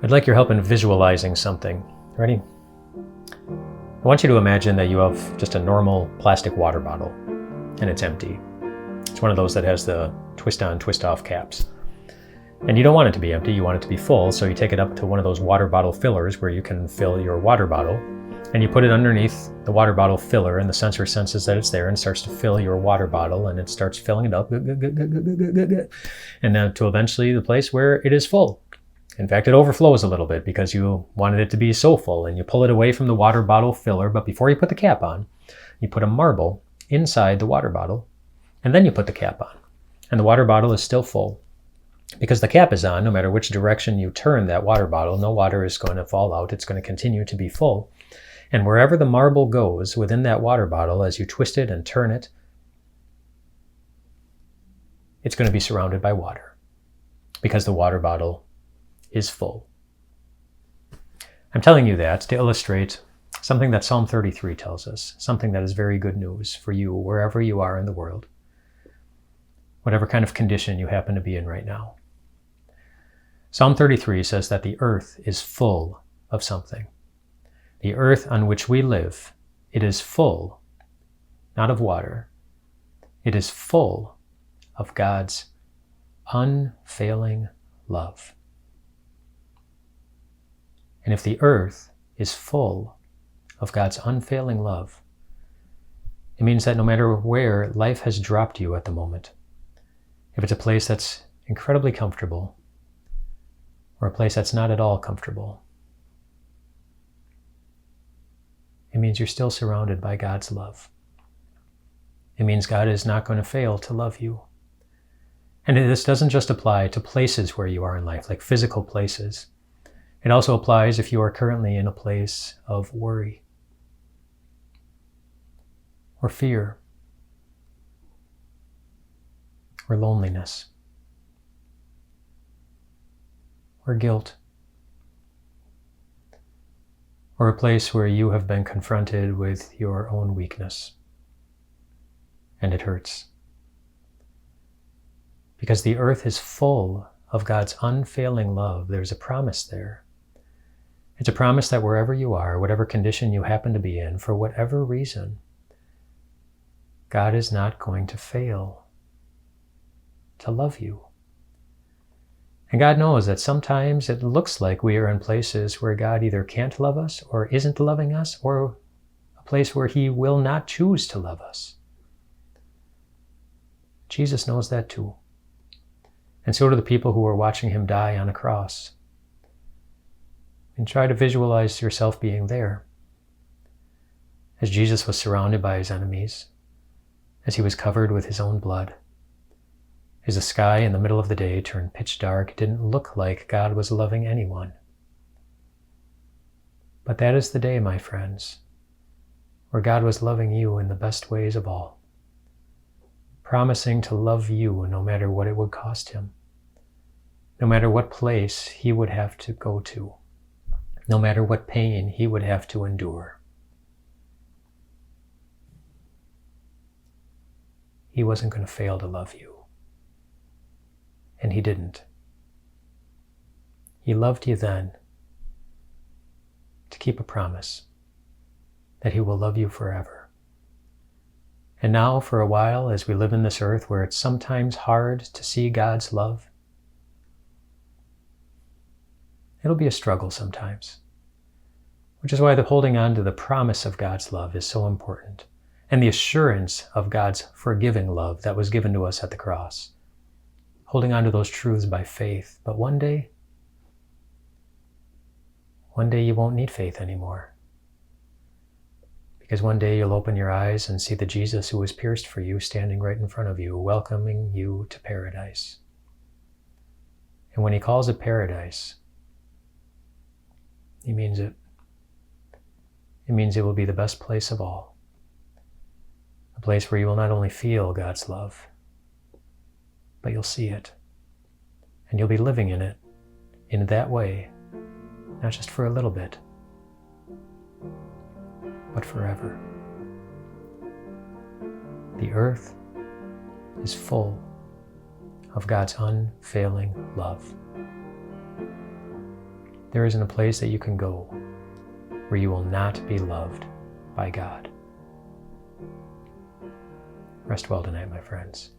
I'd like your help in visualizing something. Ready? I want you to imagine that you have just a normal plastic water bottle and it's empty. It's one of those that has the twist on, twist off caps. And you don't want it to be empty, you want it to be full, so you take it up to one of those water bottle fillers where you can fill your water bottle, and you put it underneath the water bottle filler, and the sensor senses that it's there and starts to fill your water bottle, and it starts filling it up, and then to eventually the place where it is full. In fact, it overflows a little bit because you wanted it to be so full, and you pull it away from the water bottle filler, but before you put the cap on, you put a marble inside the water bottle, and then you put the cap on, and the water bottle is still full. Because the cap is on, no matter which direction you turn that water bottle, no water is going to fall out. It's going to continue to be full. And wherever the marble goes within that water bottle, as you twist it and turn it, it's going to be surrounded by water because the water bottle is full. I'm telling you that to illustrate something that Psalm 33 tells us, something that is very good news for you wherever you are in the world, whatever kind of condition you happen to be in right now. Psalm 33 says that the earth is full of something. The earth on which we live, it is full, not of water. It is full of God's unfailing love. And if the earth is full of God's unfailing love, it means that no matter where life has dropped you at the moment, if it's a place that's incredibly comfortable, or a place that's not at all comfortable, it means you're still surrounded by God's love. It means God is not going to fail to love you. And this doesn't just apply to places where you are in life, like physical places. It also applies if you are currently in a place of worry or fear or loneliness or guilt, or a place where you have been confronted with your own weakness and it hurts. Because the earth is full of God's unfailing love, there's a promise there. It's a promise that wherever you are, whatever condition you happen to be in, for whatever reason, God is not going to fail to love you. And God knows that sometimes it looks like we are in places where God either can't love us or isn't loving us, or a place where He will not choose to love us. Jesus knows that too. And so do the people who are watching Him die on a cross. And try to visualize yourself being there. As Jesus was surrounded by His enemies, as He was covered with His own blood, as the sky in the middle of the day turned pitch dark, it didn't look like God was loving anyone. But that is the day, my friends, where God was loving you in the best ways of all, promising to love you no matter what it would cost Him, no matter what place He would have to go to, no matter what pain He would have to endure. He wasn't going to fail to love you. And He didn't. He loved you then to keep a promise that He will love you forever. And now, for a while, as we live in this earth where it's sometimes hard to see God's love, it'll be a struggle sometimes, which is why the holding on to the promise of God's love is so important, and the assurance of God's forgiving love that was given to us at the cross. Holding on to those truths by faith. But one day you won't need faith anymore. Because one day you'll open your eyes and see the Jesus who was pierced for you standing right in front of you, welcoming you to paradise. And when He calls it paradise, He means it. It means it will be the best place of all. A place where you will not only feel God's love, but you'll see it, and you'll be living in it in that way, not just for a little bit, but forever. The earth is full of God's unfailing love. there isn't a place that you can go where you will not be loved by God. Rest well tonight, my friends.